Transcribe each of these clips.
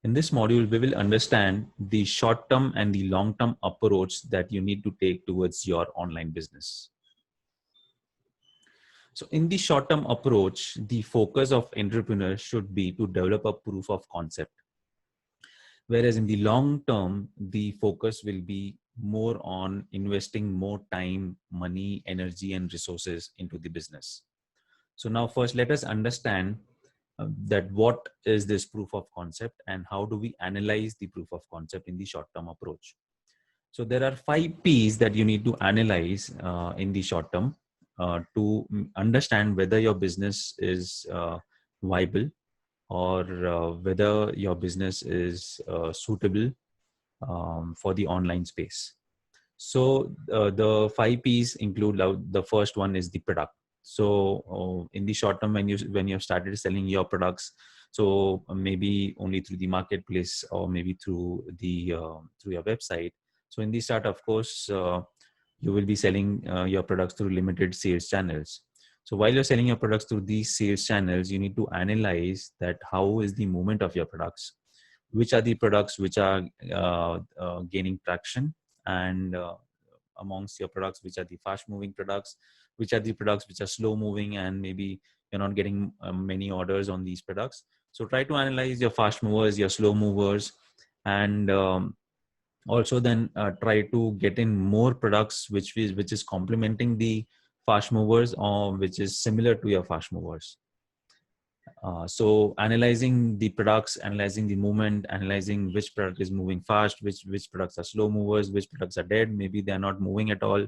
In this module, we will understand the short-term and the long-term approach that you need to take towards your online business. So in the short-term approach, the focus of entrepreneurs should be to develop a proof of concept. Whereas in the long term, the focus will be more on investing more time, money, energy, and resources into the business. So now first, let us understand that what is this proof of concept and how do we analyze the proof of concept in the short-term approach. So there are 5 P's that you need to analyze in the short term to understand whether your business is viable or whether your business is suitable for the online space. So the 5 P's include, the first one is the product. So in the short term, when you have started selling your products, so maybe only through the marketplace or maybe through your website. So in the start, of course, you will be selling your products through limited sales channels. So while you're selling your products through these sales channels, you need to analyze that how is the movement of your products, which are the products which are gaining traction, and amongst your products, which are the fast moving products, which are the products which are slow moving, and maybe you're not getting many orders on these products. So try to analyze your fast movers, your slow movers, and also then try to get in more products which is complementing the fast movers or which is similar to your fast movers. So analyzing the products, analyzing the movement, analyzing which product is moving fast, which products are slow movers, which products are dead, maybe they are not moving at all.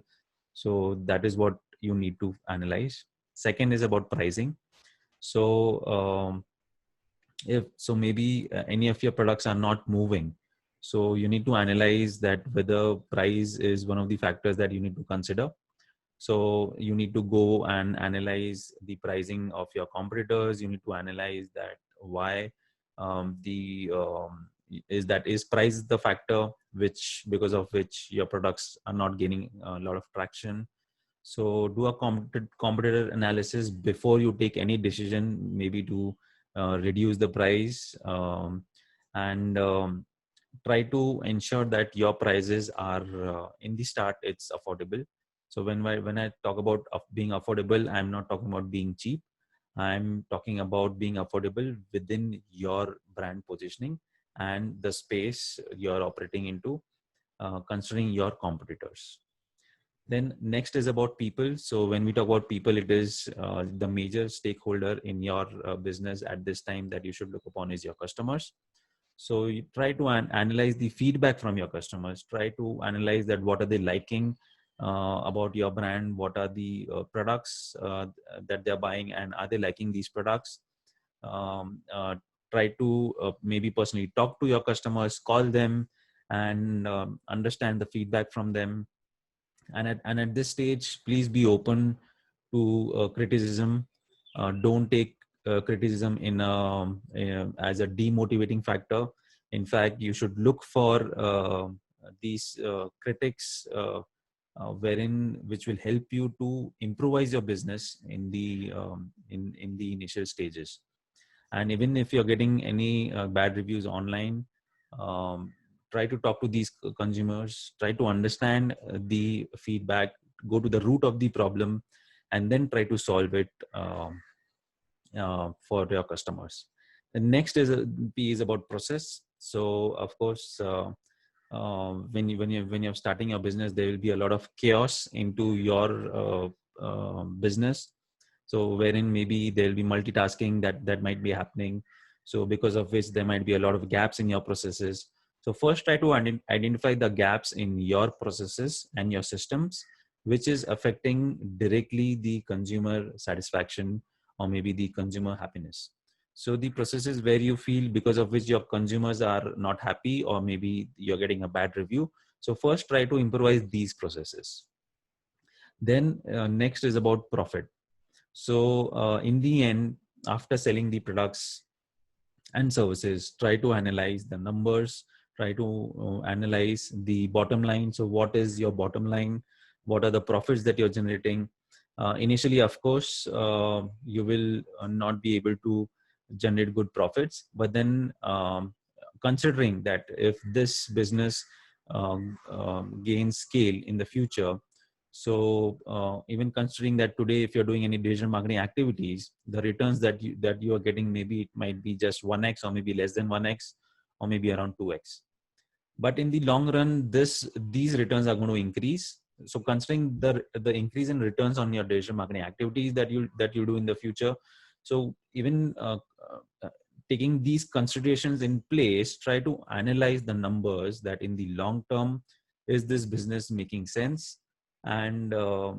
So that is what you need to analyze. Second is about pricing. So maybe any of your products are not moving, so you need to analyze that whether price is one of the factors that you need to consider. So you need to go and analyze the pricing of your competitors. You need to analyze that why is price the factor because of which your products are not gaining a lot of traction. So do a competitor analysis before you take any decision, maybe to reduce the price, and try to ensure that your prices are in the start it's affordable. So when I talk about being affordable, I'm not talking about being cheap. I'm talking about being affordable within your brand positioning and the space you're operating into, considering your competitors. Then next is about people. So when we talk about people, it is the major stakeholder in your business at this time that you should look upon is your customers. So you try to analyze the feedback from your customers. Try to analyze that what are they liking about your brand, what are the products that they're buying, and are they liking these products. Um, uh, Try to maybe personally talk to your customers, call them, and understand the feedback from them. And at this stage, please be open to criticism. Don't take criticism as a demotivating factor. In fact, you should look for these critics which will help you to improvise your business in the initial stages. And even if you're getting any bad reviews online, um, try to talk to these consumers, try to understand the feedback, go to the root of the problem, and then try to solve it for your customers. The next P is about process. So of course, when you're starting your business, there will be a lot of chaos into your business. So wherein maybe there'll be multitasking that might be happening. So because of which there might be a lot of gaps in your processes. So first try to identify the gaps in your processes and your systems, which is affecting directly the consumer satisfaction or maybe the consumer happiness. So the processes where you feel because of which your consumers are not happy or maybe you're getting a bad review. So first try to improvise these processes. Then next is about profit. So in the end, after selling the products and services, try to analyze the numbers, try to analyze the bottom line. So what is your bottom line? What are the profits that you're generating? Initially, of course, you will not be able to generate good profits, but then considering that if this business gains scale in the future, so even considering that today, if you're doing any digital marketing activities, the returns that you are getting, maybe it might be just 1x or maybe less than 1x or maybe around 2x. But in the long run, these returns are going to increase. So considering the increase in returns on your digital marketing activities that you do in the future, so even taking these considerations in place, try to analyze the numbers that in the long term, is this business making sense? And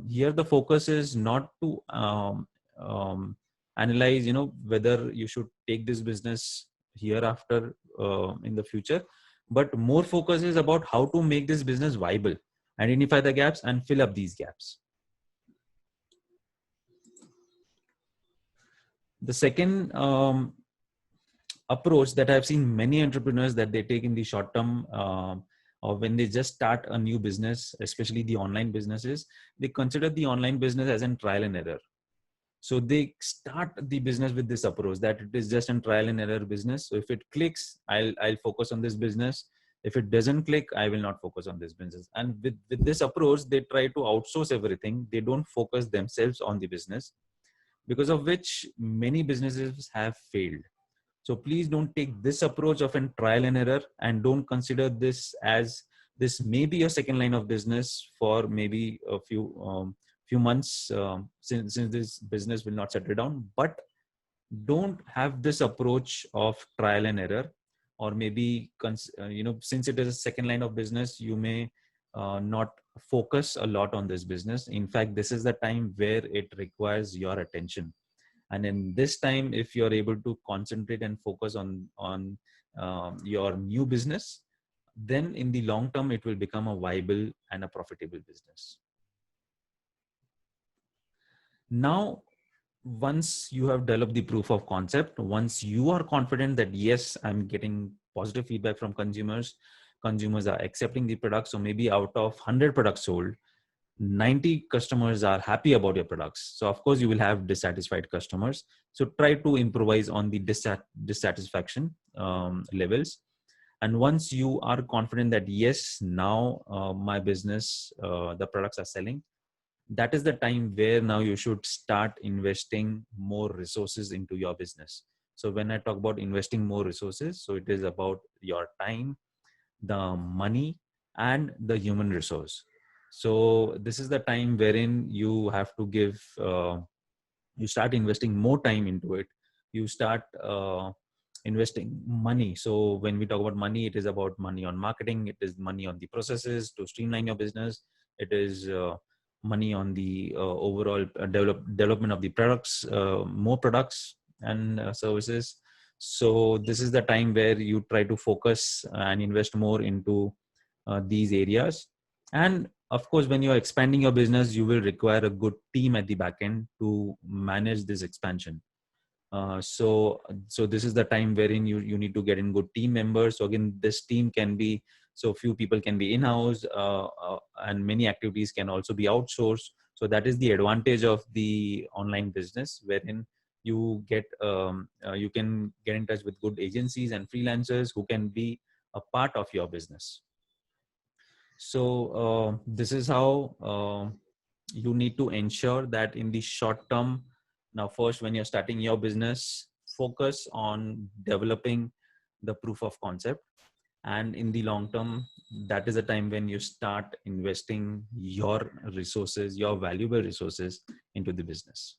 here the focus is not to analyze, whether you should take this business hereafter in the future, but more focus is about how to make this business viable, identify the gaps and fill up these gaps. The second approach that I've seen many entrepreneurs that they take in the short term, or when they just start a new business, especially the online businesses, they consider the online business as a trial and error. So they start the business with this approach that it is just a trial and error business. So if it clicks, I'll focus on this business. If it doesn't click, I will not focus on this business. And with this approach, they try to outsource everything. They don't focus themselves on the business, because of which many businesses have failed. So please don't take this approach of a trial and error, and don't consider this as this may be your second line of business for maybe a few months, since this business will not settle down. But don't have this approach of trial and error, or maybe since it is a second line of business, you may not focus a lot on this business. In fact, this is the time where it requires your attention. And in this time, if you're able to concentrate and focus on your new business, then in the long term, it will become a viable and a profitable business. Now, once you have developed the proof of concept, once you are confident that, yes, I'm getting positive feedback from consumers are accepting the product. So maybe out of 100 products sold, 90 customers are happy about your products. So of course you will have dissatisfied customers. So try to improvise on the dissatisfaction levels. And once you are confident that, yes, now my business, the products are selling, that is the time where now you should start investing more resources into your business. So when I talk about investing more resources, so it is about your time, the money, and the human resource. So this is the time wherein you have to give, you start investing more time into it. You start investing money. So when we talk about money, it is about money on marketing. It is money on the processes to streamline your business. It is money on the overall development of the products, more products and services. So this is the time where you try to focus and invest more into these areas. And of course, when you're expanding your business, you will require a good team at the back end to manage this expansion. So this is the time wherein you need to get in good team members. So again, this team can be, so few people can be in-house, and many activities can also be outsourced. So that is the advantage of the online business, wherein you you can get in touch with good agencies and freelancers who can be a part of your business. So this is how you need to ensure that in the short term. Now, first, when you're starting your business, focus on developing the proof of concept. And in the long term, that is a time when you start investing your resources, your valuable resources into the business.